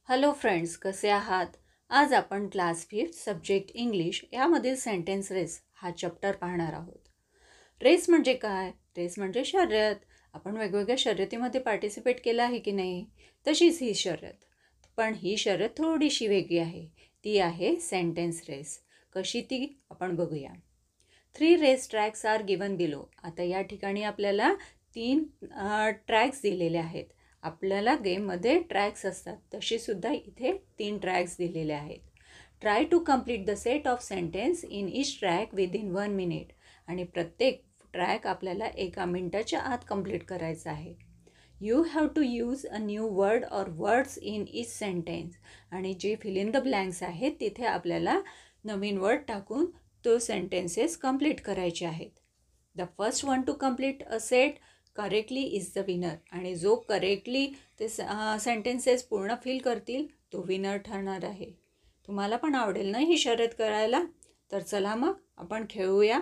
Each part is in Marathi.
हॅलो फ्रेंड्स, कसे आहात? आज आपण क्लास 5 सब्जेक्ट इंग्लिश यामधील सेंटेन्स रेस हा चॅप्टर पाहणार आहोत. रेस म्हणजे काय? रेस म्हणजे शर्यत. आपण वेगवेगळ्या शर्यतीमध्ये पार्टिसिपेट केलं आहे की नाही? तशीच ही शर्यत. पण ही शर्यत थोडीशी वेगळी आहे. ती आहे सेंटेन्स रेस. कशी ती आपण बघूया. 3 race tracks are given below. आता या ठिकाणी आपल्याला 3 ट्रॅक्स दिलेले आहेत. आपल्याला गेममध्ये ट्रॅक्स असतात, तसेसुद्धा इथे 3 ट्रॅक्स दिलेले आहेत. Try to complete the set of sentence in each track within 1 minute. आणि प्रत्येक ट्रॅक आपल्याला 1 मिनिटाच्या आत कंप्लीट करायचा आहे. You have to use a new word or words in each sentence. आणि जे फिल इन द ब्लँक्स आहेत तिथे आपल्याला नवीन वर्ड टाकून तो सेंटेन्सेस कंप्लीट करायचे आहेत. The first one two complete a set correctly is the winner. आणि जो करेक्टली ते सेंटेन्सेस पूर्ण फिल करतील तो विनर ठरणार आहे. तुम्हाला पण आवडेल ना ही शर्यत करायला? तर चला मग आपण खेळूया.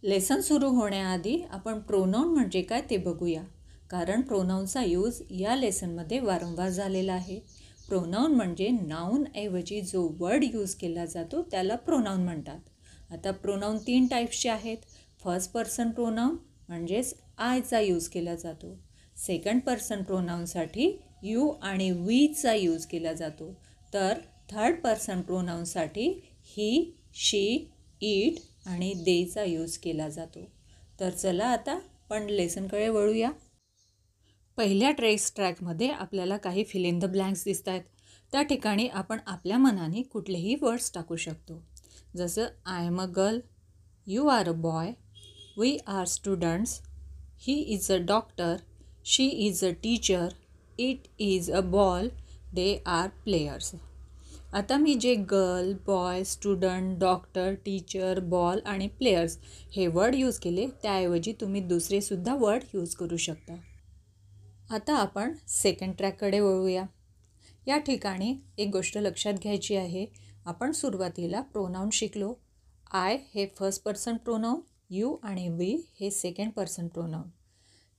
लेसन सुरू होण्याआधी आपण प्रोनाऊन म्हणजे काय ते बघूया, कारण प्रोनाऊनचा यूज या लेसनमध्ये वारंवार झालेला आहे. प्रोनाऊन म्हणजे नाऊनऐवजी जो वर्ड यूज केला जातो त्याला प्रोनाऊन म्हणतात. आता प्रोनाऊन 3 टाईप्सचे आहेत. फर्स्ट पर्सन प्रोनाऊन म्हणजेच आयचा यूज केला जातो. सेकंड पर्सन प्रोनाऊनसाठी यू आणि वीचा यूज केला जातो. तर थर्ड पर्सन प्रोनाऊनसाठी ही, शी, इट आणि देचा यूज केला जातो. तर चला आता आपण लेसनकडे वळूया. पहिल्या ट्रॅकमध्ये आपल्याला काही फिल इन द ब्लँक्स दिसत आहेत. त्या ठिकाणी आपण आपल्या मनाने कुठलेही वर्ड्स टाकू शकतो. जसं I am a girl, you are a boy, we are students, he is a doctor, she is a teacher, it is a ball, they are players. आता मी जे girl, boy, student, doctor, teacher, ball आणि प्लेयर्स हे वर्ड यूज केले, त्याऐवजी तुम्ही दुसरेसुद्धा वर्ड यूज करू शकता. आता आपण सेकंड ट्रॅककडे वळूया. या ठिकाणी एक गोष्ट लक्षात घ्यायची आहे. आपण सुरुवातीला प्रोनाऊन शिकलो. आय हे फर्स्ट पर्सन प्रोनाऊन, यू आणि वी हे सेकंड पर्सन प्रोनाऊन.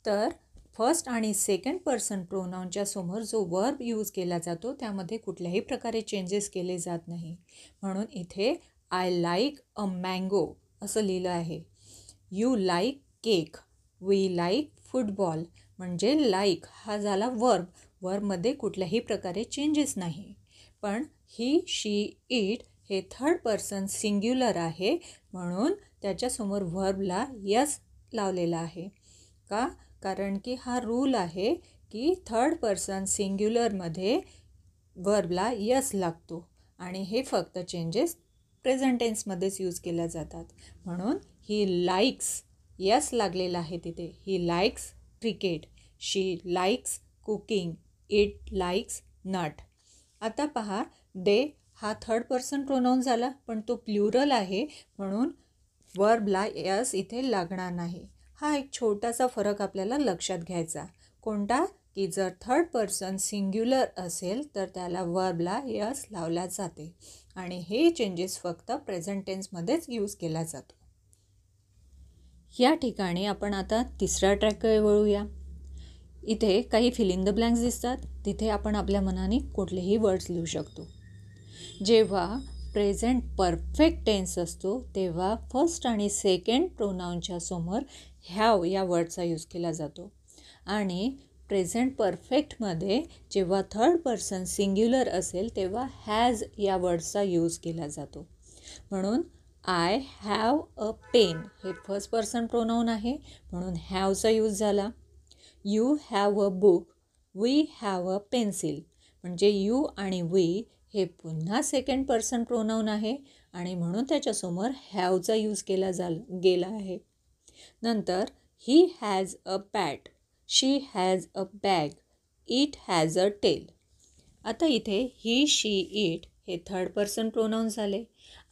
तर फर्स्ट आणि सेकंड पर्सन प्रोनाऊनच्या समोर जो वर्ब यूज केला जातो त्यामध्ये कुठल्याही प्रकारे चेंजेस केले जात नाही. म्हणून इथे आय लाईक अ मँगो असं लिहिलं आहे. You like cake, we like football. म्हणजे लाईक हा झाला वर्ब. वर्बमध्ये कुठल्याही प्रकारे चेंजेस नाही. पण ही, शी, इट हे थर्ड पर्सन सिंग्युलर आहे, म्हणून त्याच्यासमोर वर्बला यस लावलेला आहे. का? कारण की हा रूल आहे की थर्ड पर्सन सिंग्युलरमध्ये वर्बला यस लागतो आणि हे फक्त चेंजेस प्रेझेंट टेन्समध्येच यूज केल्या जातात. म्हणून ही लाईक्स, यस लागलेला आहे तिथे. He likes cricket, she likes cooking, it likes nut. आता पहा, दे हा थर्ड पर्सन प्रोनाऊन झाला, पण तो प्लुरल आहे म्हणून वर्बला यस इथे लागणार नाही. हा एक छोटासा फरक आपल्याला लक्षात घ्यायचा. कोणता? की जर थर्ड पर्सन सिंग्युलर असेल तर त्याला वर्बला यस लावला जाते आणि हे चेंजेस फक्त प्रेझेंट टेन्समध्येच यूज केला जातो. या ठिकाणी आपण आता तिसऱ्या ट्रॅककडे वळूया. इथे काही फिल इन द ब्लँक्स दिसतात. तिथे आपण आपल्या मनाने कुठलेही वर्ड्स लिहू शकतो. जेव्हा प्रेझेंट परफेक्ट टेन्स असतो तेव्हा फर्स्ट आणि सेकंड प्रोनाऊनच्या समोर हॅव या वर्डचा यूज केला जातो. आणि प्रेझेंट परफेक्टमध्ये जेव्हा थर्ड पर्सन सिंग्युलर असेल तेव्हा हॅज या वर्डचा यूज केला जातो. म्हणून आय हॅव अ पेन हे फर्स्ट पर्सन प्रोनाऊन आहे, म्हणून हॅवचा यूज झाला. You have a book, we have a pencil. म्हणजे यू आणि वी हे पुन्हा सेकंड पर्सन प्रोनाऊन आहे आणि म्हणून त्याच्यासमोर हॅवचा यूज केला गेला आहे. नंतर he has a bat, she has a bag, it has a tail. आता इथे ही, शी, इट हे थर्ड पर्सन प्रोनाऊन झाले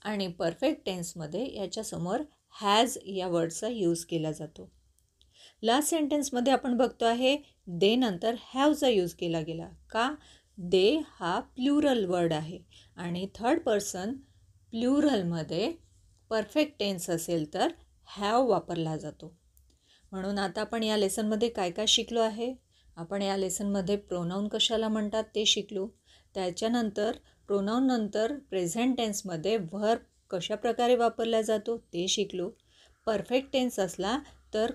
आणि परफेक्ट टेन्समध्ये याच्यासमोर हॅज या वर्डचा यूज केला जातो. लास्ट सेंटेन्समध्ये आपण बघतो आहे दे नंतर हॅवचा यूज केला गेला. का? दे हा प्लुरल वर्ड आहे आणि थर्ड पर्सन प्लुरलमध्ये परफेक्ट टेन्स असेल तर हॅव वापरला जातो. म्हणून आता आपण या लेसनमध्ये काय काय शिकलो आहे? आपण या लेसनमध्ये प्रोनाऊन कशाला म्हणतात ते शिकलो. त्याच्यानंतर प्रोनाऊन नंतर प्रेझेंट टेन्समध्ये व्हर्ब कशा प्रकारे वापरला जातो ते शिकलो. परफेक्ट टेन्स असला तर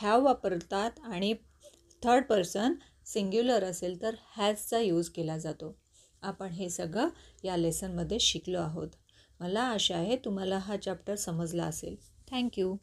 हॅव वापरतात आणि थर्ड पर्सन सिंग्युलर असेल तर हॅजचा यूज केला जातो. आपण हे सगळं या लेसनमध्ये शिकलो आहोत. मला आशा आहे तुम्हाला हा चॅप्टर समजला असेल. थँक्यू.